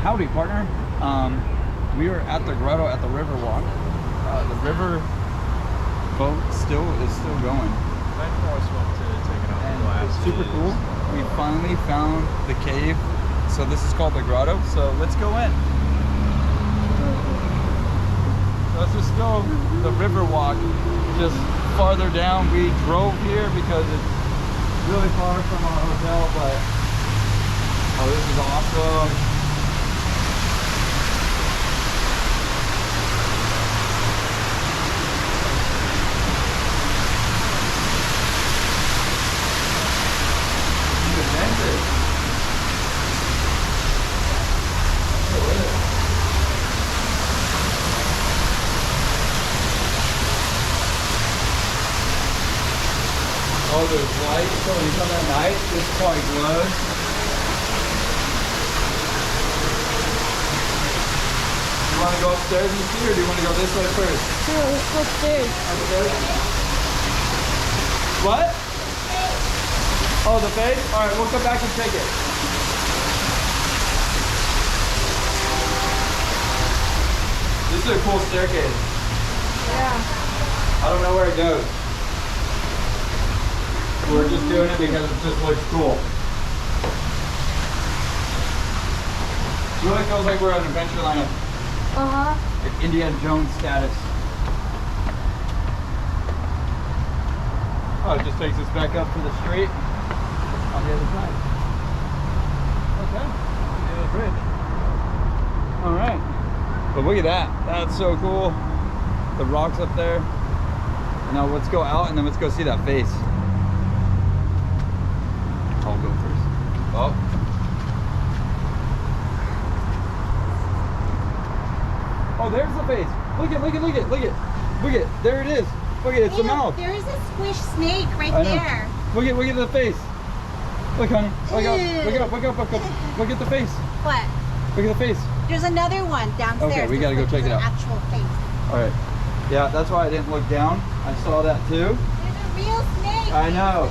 Howdy, partner. We are at the grotto at the Riverwalk. The river boat is still going. And it's super cool. We finally found the cave. So this is called the grotto. So let's go in. So this is still the Riverwalk. Just farther down. We drove here because it's really far from our hotel, but oh, this is awesome. Oh, there's lights, so when you come at night, this probably glows. You want to go upstairs and see, or do you want to go this way first? Sure, let's go upstairs. Upstairs? What? Oh, the face? Alright, we'll come back and check it. This is a cool staircase. Yeah. I don't know where it goes. We're just doing it because it just looks cool. It really feels like we're on Adventureland. Like Indiana Jones status. Oh, it just takes us back up to the street on the other side. Okay. The other bridge. Alright. But look at that. That's so cool. The rocks up there. And now let's go out and then let's go see that face. I'll go first. Oh. Oh, there's the face. Look at, look at, look at, look at. Look at, there it is. Look at, it's the mouth. There is a squished snake right there. Look at the face. Look, honey. Look up, look up, look up, look up. Look at the face. What? Look at the face. There's another one downstairs. Okay, we gotta go check it out. Actual face. All right. Yeah, that's why I didn't look down. I saw that too. There's a real snake. I know.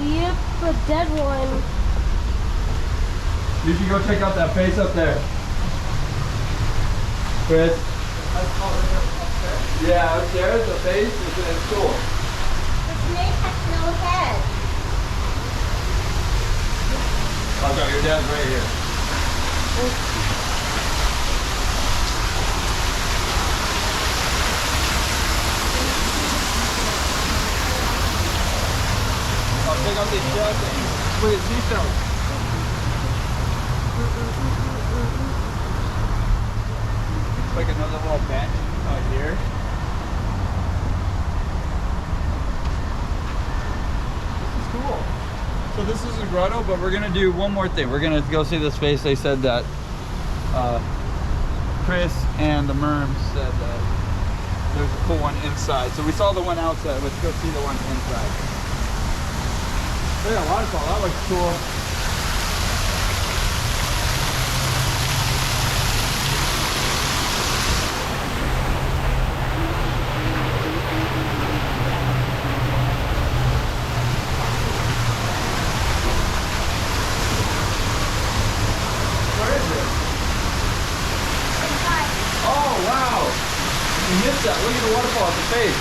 Yep, a dead one. You should go check out that face up there. Chris? Yeah, upstairs, the face is cool. The snake has no head. Oh, no, your dad's right here. Oh, check out these shell things. Look at seashells. It's like another little bench out here. This is cool. So this is a grotto, but we're gonna do one more thing. We're gonna go see this face. They said that Chris and the Merms said that there's a cool one inside. So we saw the one outside. Let's go see the one inside. Look at that waterfall. That looks cool. You missed that. Look at the waterfall at the face.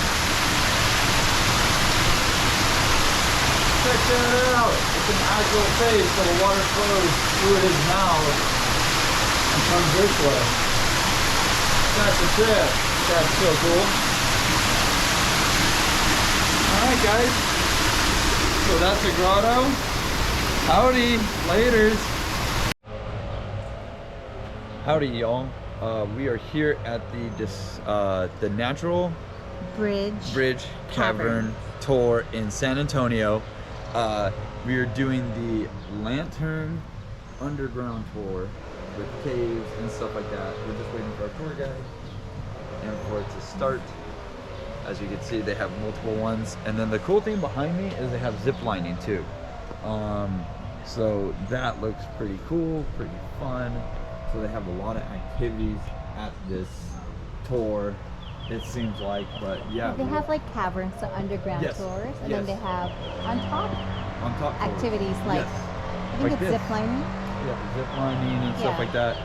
Check that out. It's an actual face, so the water flows through his mouth and comes this way. That's a trip. That's so cool. Alright guys. So that's the grotto. Howdy. Laters. Howdy y'all. We are here at the Natural Bridge Cavern tour in San Antonio. We are doing the Lantern Underground tour with caves and stuff like that. We're just waiting for our tour guide and for it to start. As you can see, they have multiple ones. And then the cool thing behind me is they have zip lining too. So that looks pretty cool, pretty fun. So they have a lot of activities at this tour, it seems like, but yeah. They have like caverns, so underground tours, and then they have on top activities like I think like it's this. zip lining. zip lining and stuff Yeah. like that.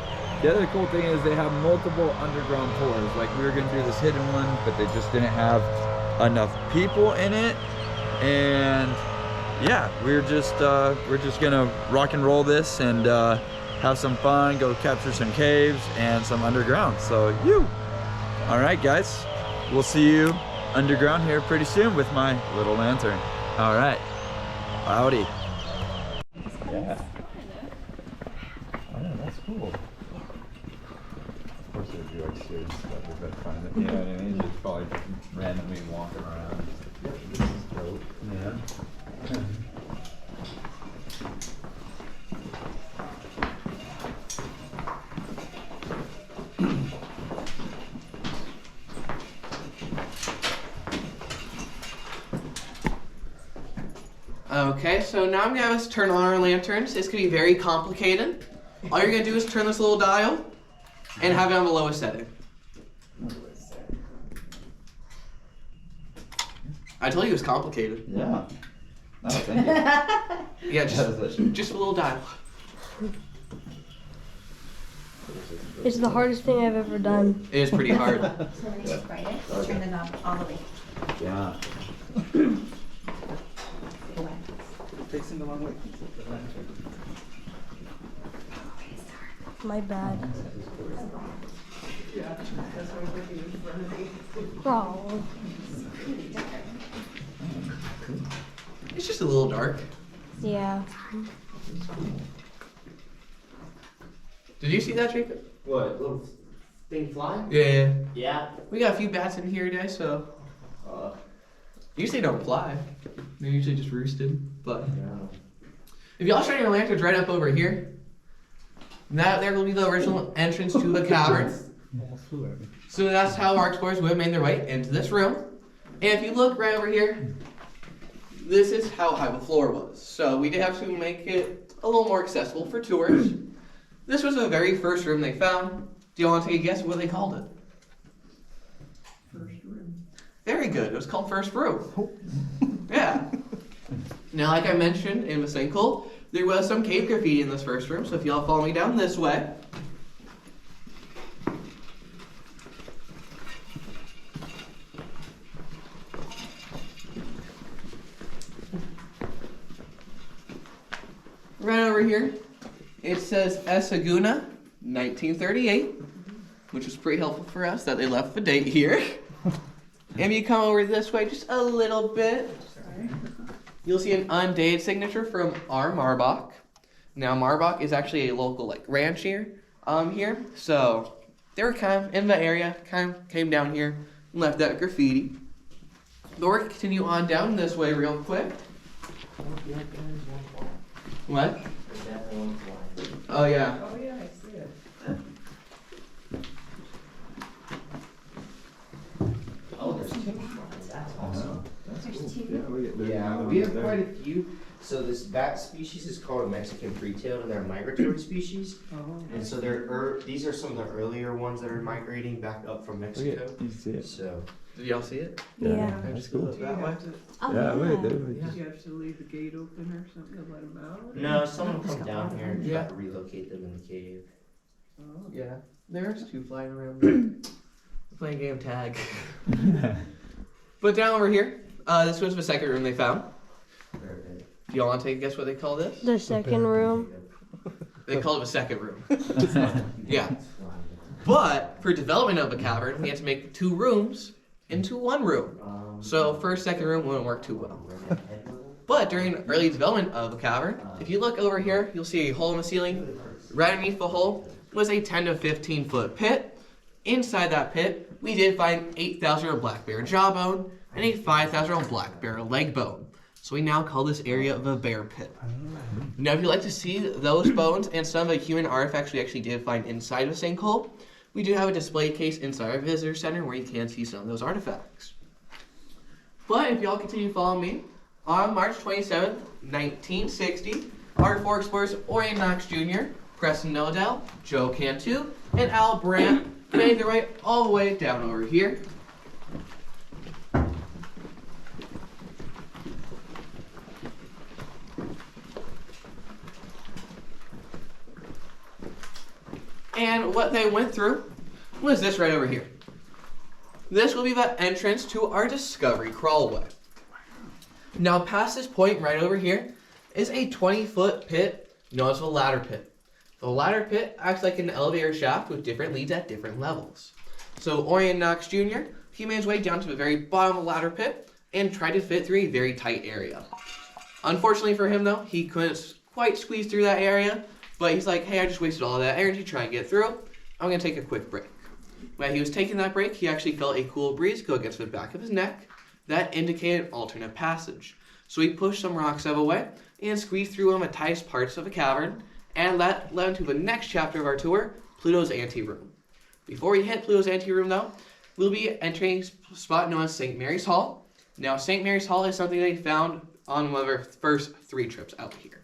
The other cool thing is they have multiple underground tours. Like we were gonna do this hidden one, but they just didn't have enough people in it. And yeah, we're just gonna rock and roll this and have some fun, go capture some caves and some underground. So all right, guys, we'll see you underground here pretty soon with my little lantern. All right, howdy. Yeah. Oh, that's cool. Of course, there'd be like serious stuff if I find it. You know what I mean? Just probably randomly walking around. Yep, this is dope. Yeah. Okay, so now I'm gonna have us turn on our lanterns. It's gonna be very complicated. All you're gonna do is turn this little dial and have it on the lowest setting. I told you it was complicated. Yeah. Oh, thank you. Yeah, just a little dial. It's the hardest thing I've ever done. It is pretty hard. So when it's brightest, turn it on all the way. Yeah. Facing the wrong way. My bad. Yeah, that's why I'm looking in front of me. Oh. It's just a little dark. Yeah. Did you see that, Jacob? What, little thing flying? Yeah. Yeah. We got a few bats in here today, so usually don't fly. They're usually just roosted. But if y'all shine your lanterns right up over here, that there will be the original entrance to the cavern. So that's how our explorers would have made their way into this room. And if you look right over here, this is how high the floor was. So we did have to make it a little more accessible for tours. This was the very first room they found. Do you want to take a guess what they called it? First room. Very good. It was called First Room. Yeah. Now, like I mentioned in the sinkhole, there was some cave graffiti in this first room. So if y'all follow me down this way. Right over here, it says Esaguna, 1938, which was pretty helpful for us that they left the date here. And you come over this way just a little bit, you'll see an undated signature from R. Marbach. Now, Marbach is actually a local ranch here. So they were kind of in the area, kind of came down here and left that graffiti. But we're gonna continue on down this way real quick. What? Oh yeah. Oh yeah, I see it. Oh, there's two. That's awesome. Yeah, We have quite a few. So this bat species is called a Mexican free-tailed, and they're a migratory species. Oh. And so these are some of the earlier ones that are migrating back up from Mexico. You see it? So Did y'all see it? Yeah. That's cool. Do you That way? have to, Oh, Yeah, wait, there do you have to leave the gate open or something to let them out? no, someone will come down here and try Yeah. to relocate them in the cave. Oh. Yeah. There's two flying around. We're playing game tag. But down over here, this was the second room they found. Do y'all want to take a guess what they call this? The second room. They call it the second room. Yeah. But for development of the cavern, we had to make 2 rooms into 1 room. So first, second room wouldn't work too well. But during early development of the cavern, if you look over here, you'll see a hole in the ceiling. Right underneath the hole was a 10 to 15 foot pit. Inside that pit, we did find 8,000-year-old black bear jawbone and a 5,000-year-old black bear leg bone. So we now call this area the bear pit. Now, if you'd like to see those bones and some of the human artifacts we actually did find inside of the sinkhole, we do have a display case inside our visitor center where you can see some of those artifacts. But if y'all continue following me, on March 27th, 1960, our 4 explorers, Orion Knox Jr., Preston Nodell, Joe Cantu, and Al Brandt made their way all the way down over here. And what they went through was this right over here. This will be the entrance to our discovery crawlway. Now past this point right over here is a 20-foot pit known as a ladder pit. The ladder pit acts like an elevator shaft with different leads at different levels. So Orion Knox Jr., he made his way down to the very bottom of the ladder pit and tried to fit through a very tight area. Unfortunately for him though, he couldn't quite squeeze through that area, but he's like, hey, I just wasted all of that energy trying to get through. I'm gonna take a quick break. While he was taking that break, he actually felt a cool breeze go against the back of his neck. That indicated an alternate passage. So he pushed some rocks out of the way and squeezed through one of the tightest parts of the cavern, and that led into the next chapter of our tour, Pluto's Anteroom. Before we hit Pluto's Anteroom though, we'll be entering a spot known as St. Mary's Hall. Now St. Mary's Hall is something they found on one of our first 3 trips out here.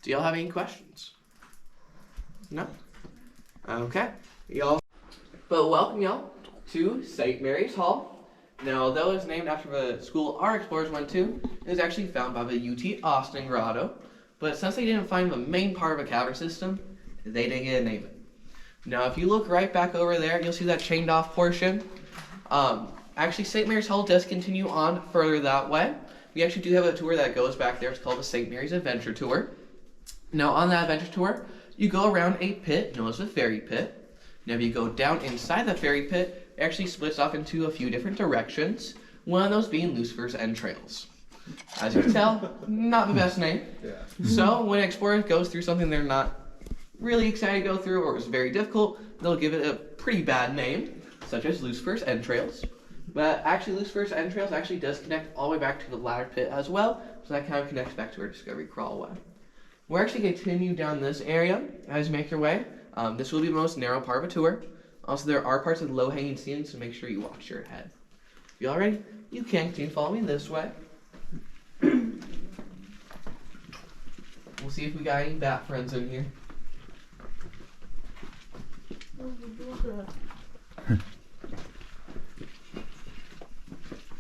Do y'all have any questions? No? Okay. But welcome y'all to St. Mary's Hall. Now, though it's named after the school our explorers went to, it was actually found by the UT Austin Grotto. But since they didn't find the main part of a cavern system, they didn't get a name it. Now, if you look right back over there, you'll see that chained off portion. Actually, St. Mary's Hall does continue on further that way. We actually do have a tour that goes back there. It's called the St. Mary's Adventure Tour. Now, on that adventure tour, you go around a pit known as the Fairy Pit. Now, if you go down inside the Fairy Pit, it actually splits off into a few different directions, one of those being Lucifer's Entrails. As you can tell, not the best name. Yeah. So, when an explorer goes through something they're not really excited to go through or is very difficult, they'll give it a pretty bad name, such as Lucifer's Entrails. But actually, Lucifer's Entrails actually does connect all the way back to the ladder pit as well, so that kind of connects back to our discovery crawlway. We're actually going to continue down this area as you make your way. This will be the most narrow part of a tour. Also, there are parts of the low-hanging ceilings, so make sure you watch your head. You all ready? You can continue to follow me this way. We'll see if we got any bat friends in here.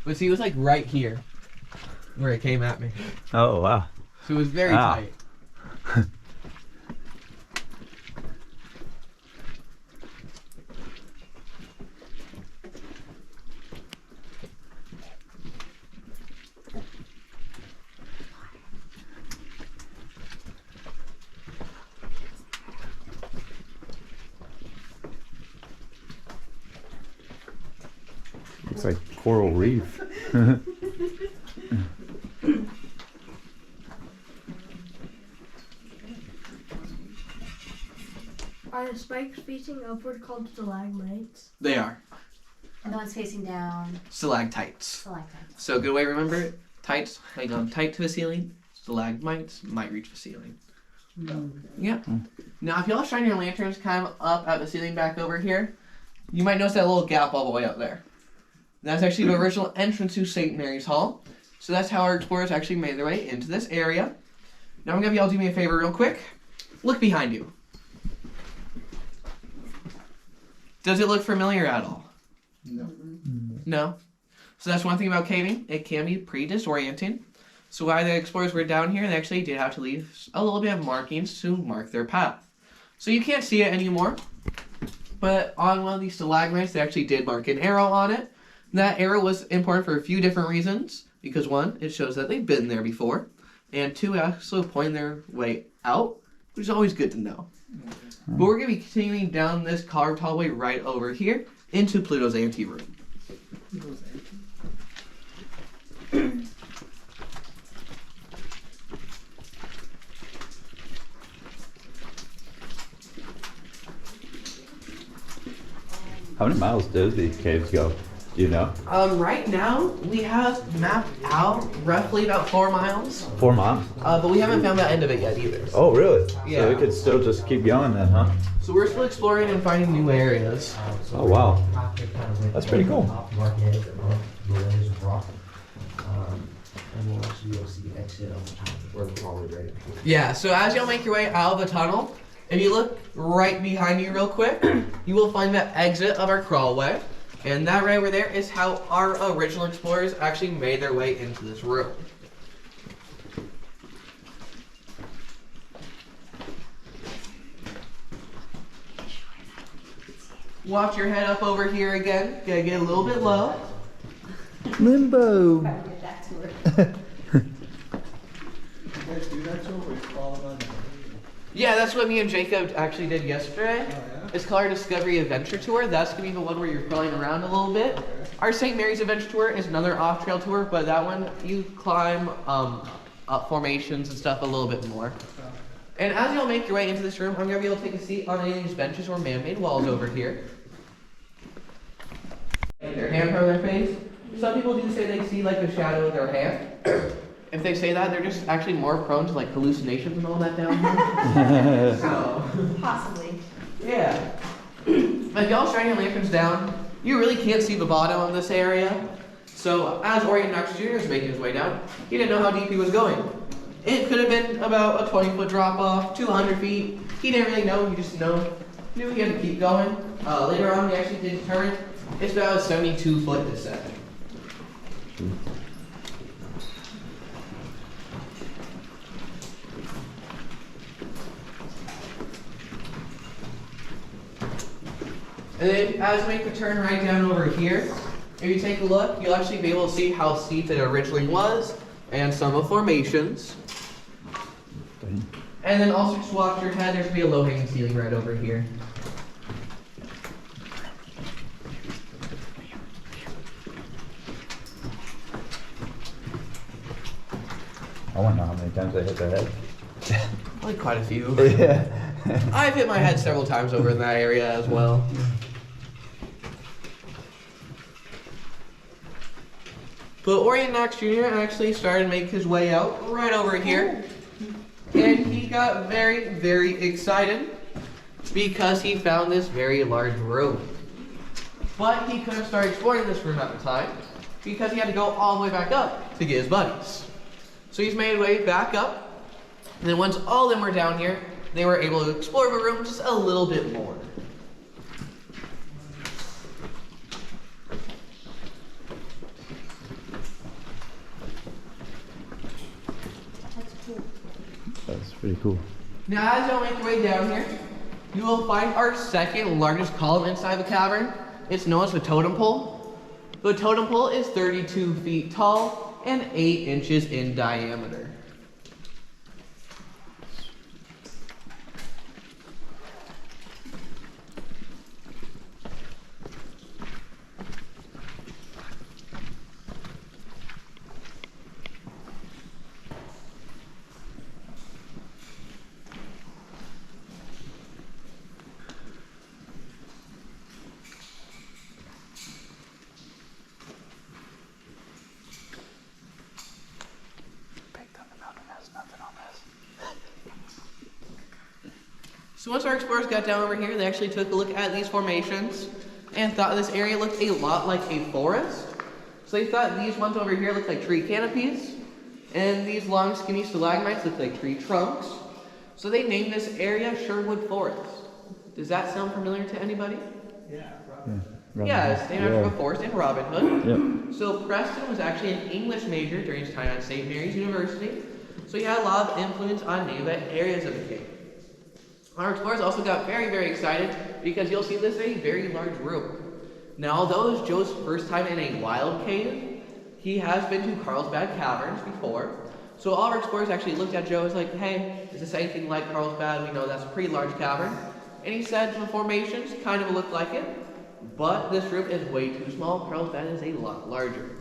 But see, it was like right here where it came at me. Oh, wow. So it was very tight. Looks like coral reef. Are the spikes facing upward called stalagmites? They are. And the one's facing down, Stalactites. stalactites. So good way to remember it. Tights hang on tight to the ceiling. Stalagmites might reach the ceiling. Yeah. Now if y'all shine your lanterns kind of up at the ceiling back over here, you might notice that little gap all the way up there. That's actually the original entrance to St. Mary's Hall. So that's how our explorers actually made their way into this area. Now I'm gonna have y'all do me a favor real quick. Look behind you. Does it look familiar at all? No. No? So that's one thing about caving. It can be pretty disorienting. So while the explorers were down here, they actually did have to leave a little bit of markings to mark their path. So you can't see it anymore. But on one of these stalagmites, they actually did mark an arrow on it. That arrow was important for a few different reasons. Because 1, it shows that they've been there before. And 2, actually pointing their way out, which is always good to know. But we're going to be continuing down this carved hallway right over here into Pluto's Anteroom. How many miles does these caves go? Do you know? Right now, we have mapped out roughly about 4 miles. 4 miles. But we haven't found the end of it yet either. Oh, really? Yeah. So we could still just keep going then, huh? So we're still exploring and finding new areas. Oh, wow. That's pretty cool. Yeah, so as y'all make your way out of the tunnel, if you look right behind you real quick, you will find the exit of our crawlway. And that right over there is how our original explorers actually made their way into this room. Watch your head up over here again. Gotta get a little bit low. Limbo. Get back to her. Yeah, that's what me and Jacob actually did yesterday. Oh, yeah? It's called our Discovery Adventure Tour. That's gonna be the one where you're crawling around a little bit. Our St. Mary's Adventure Tour is another off-trail tour, but that one you climb up formations and stuff a little bit more. And as you'll make your way into this room, I'm gonna be able to take a seat on any of these benches or man-made walls over here. And their hand from their face. Some people do say they see like a shadow of their hand. If they say that, they're just actually more prone to like hallucinations and all that down here. So, Possibly. yeah. If y'all shine your lanterns down, you really can't see the bottom of this area. So as Orient Knox Jr. was making his way down, he didn't know how deep he was going. It could have been about a 20-foot drop off, 200 feet. He didn't really know, he just knew he had to keep going. Later on, he actually did determine it's about a 72-foot descent. And then as we make the turn right down over here, if you take a look, you'll actually be able to see how steep it originally was and some of the formations. And then also just watch your head, there's gonna be a low-hanging ceiling right over here. I want to know how many times I hit the head. Like quite a few. Yeah. I've hit my head several times over in that area as well. But Orient Knox Jr. actually started to make his way out right over here. And he got very, very excited because he found this very large room. But he couldn't start exploring this room at the time because he had to go all the way back up to get his buddies. So he's made his way back up. And then once all of them were down here, they were able to explore the room just a little bit more. That's pretty cool. Now as y'all make your way down here, you will find our second largest column inside the cavern. It's known as the totem pole. The totem pole is 32 feet tall and 8 inches in diameter. So once our explorers got down over here, they actually took a look at these formations and thought this area looked a lot like a forest. So they thought these ones over here looked like tree canopies, and these long skinny stalagmites looked like tree trunks. So they named this area Sherwood Forest. Does that sound familiar to anybody? Yeah, it's named after a forest in Robin Hood. Yep. So Preston was actually an English major during his time at St. Mary's University, so he had a lot of influence on native areas of the cave. Our explorers also got very, very excited because you'll see this is a very large room. Now, although it was Joe's first time in a wild cave, he has been to Carlsbad Caverns before. So all our explorers actually looked at Joe and was like, hey, is this anything like Carlsbad? We know that's a pretty large cavern. And he said the formations kind of look like it, but this room is way too small. Carlsbad is a lot larger.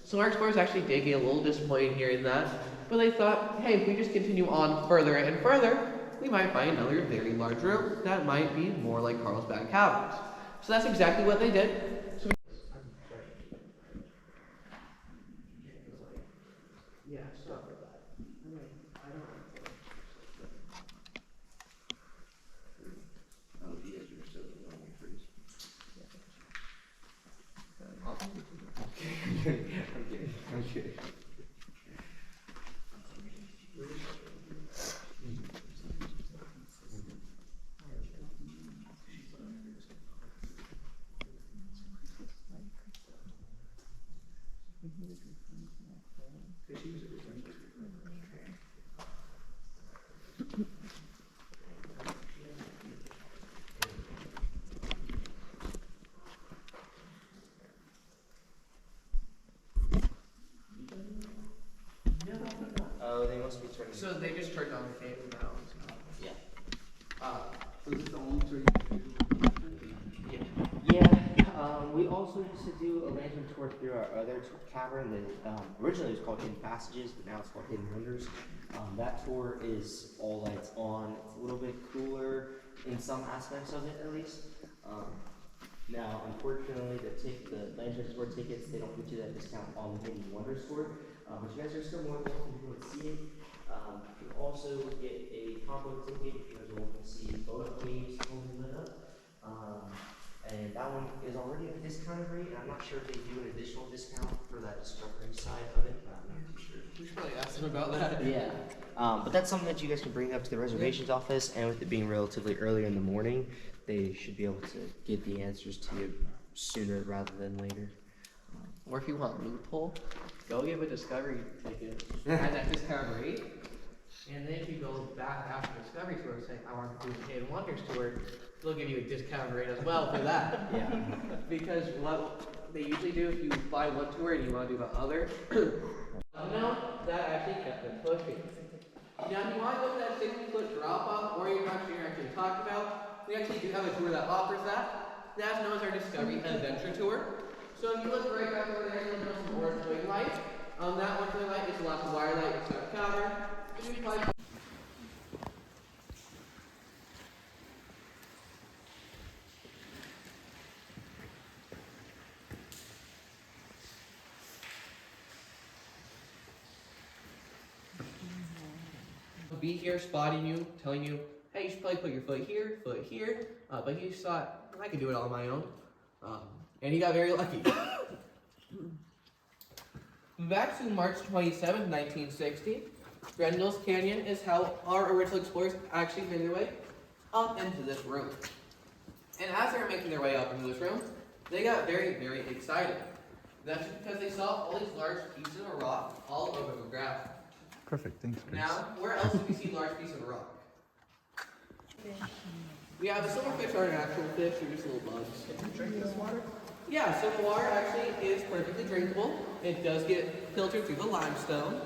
So our explorers actually did get a little disappointed hearing that, but they thought, hey, if we just continue on further and further, we might find another very large room that might be more like Carlsbad Caverns. So that's exactly what they did. So yeah, stop with that. I don't oh, the edge are so long and freeze. I'm kidding. must be turning. So they just turned on the cable now. Yeah. So this is the only tree you do? Yeah, we also used to do a lantern tour through our other cavern that originally was called Hidden Passages, but now it's called Hidden Wonders. That tour is all lights on. It's a little bit cooler in some aspects of it, at least. Now, unfortunately, the lantern tour tickets, they don't get you that discount on the Hidden Wonders tour, but you guys are still more than welcome to go and see it. You can also get a combo ticket if you guys are wanting to see photo caves totally lit up. And that one is already at a discounted rate, and I'm not sure if they do an additional discount for that discovery side of it. I'm not too sure. We should probably ask them about that. Yeah, but that's something that you guys can bring up to the reservations office, and with it being relatively early in the morning, they should be able to get the answers to you sooner rather than later. Or if you want a loophole, go give a discovery ticket at that discount rate. And then if you go back after the discovery tour and say, I want to do the Hidden Wonders tour, they'll give you a discount rate as well for that. Yeah. Because what they usually do if you buy one tour and you want to do the other, no, that actually kept it pushing. Now, if you want to go to that 60-foot drop-off, or you're not sure you're actually talking about, we actually do have a tour that offers that. That's known as our Discovery Adventure Tour. So if you look right back over there, you'll notice some orange wing light. That orange wing light is lots of wire light inside the cavern. Be here spotting you, telling you, hey, you should probably put your foot here, but he just thought, I can do it all on my own, and he got very lucky. Back to March 27, 1960, Grendel's Canyon is how our original explorers actually made their way up into this room. And as they were making their way up into this room, they got very, very excited. That's because they saw all these large pieces of rock all over the ground. Perfect, thanks, Chris. Now, where else do we see large pieces of rock? Yeah, the silverfish aren't actual fish, they're just little bugs. Can you drink this water? Yeah, so the water actually is perfectly drinkable. It does get filtered through the limestone.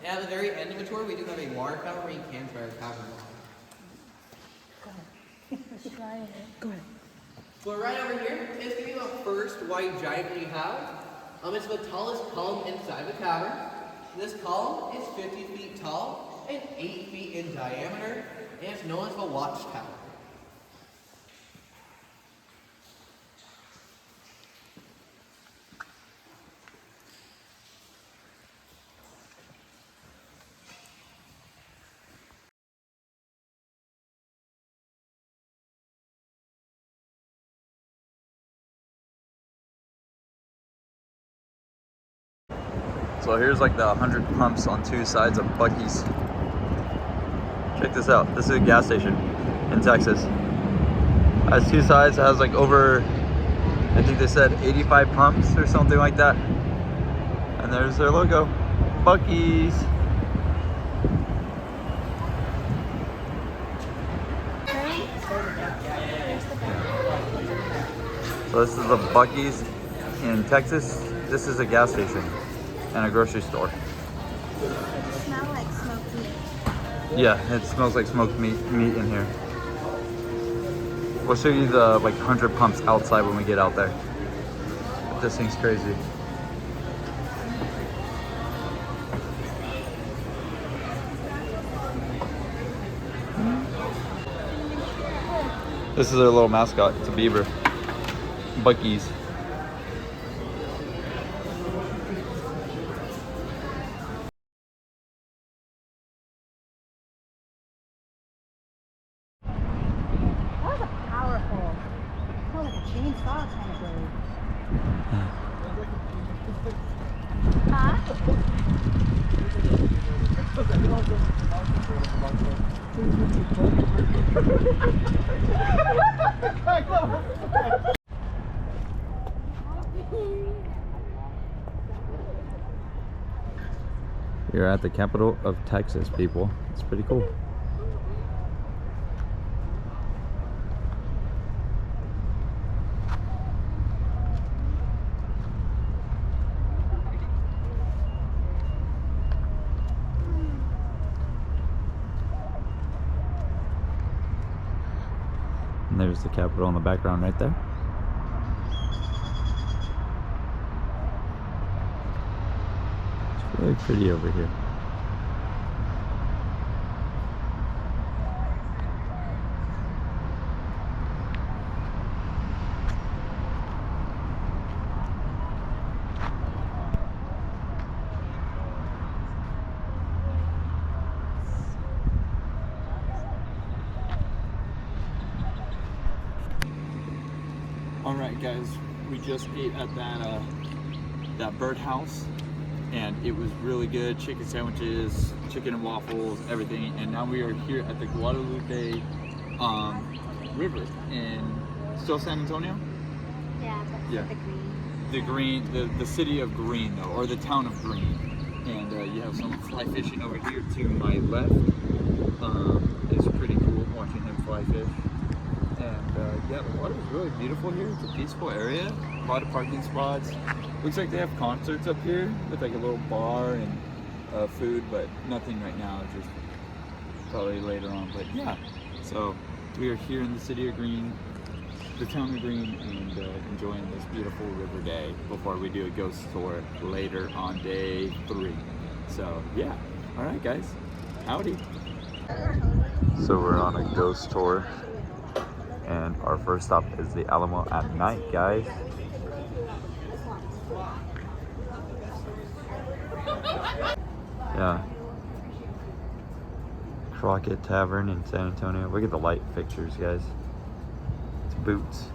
And at the very end of the tour, we do have a water fountain where you can try our cavern water. Let's try it. Go ahead. But right over here is going to be the first white giant we have. It's the tallest column inside the cavern. This column is 50 feet tall and 8 feet in diameter, and it's known as the Watchtower. So here's like the 100 pumps on two sides of Buc-ee's. Check this out. This is a gas station in Texas. It has two sides. It has like over, I think they said 85 pumps or something like that. And there's their logo, Buc-ee's. So this is the Buc-ee's in Texas. This is a gas station and a grocery store. Does it smell like smoked meat? Yeah, it smells like smoked meat in here. We'll show you the like 100 pumps outside when we get out there. This thing's crazy. This is their little mascot. It's a beaver. Buc-ee's. You're at the capital of Texas, people. It's pretty cool. And there's the Capitol in the background right there. It's really pretty over here. All right, guys, we just ate at that birdhouse, and it was really good. Chicken sandwiches, chicken and waffles, everything. And now we are here at the Guadalupe River in still San Antonio. Yeah, but Yeah. the green. The city of Gruene, though, or the town of Gruene. And you have some fly fishing over here to my left. It's pretty cool watching him fly fish. And yeah, the water is really beautiful here. It's a peaceful area, a lot of parking spots. Looks like they have concerts up here with like a little bar and food, but nothing right now, just probably later on. But yeah, so we are here in the city of Gruene, the town of Gruene, and enjoying this beautiful river day before we do a ghost tour later on day 3. So yeah, all right guys, howdy. So we're on a ghost tour. And our first stop is the Alamo at night, guys. Yeah. Crockett Tavern in San Antonio. Look at the light fixtures, guys. It's boots.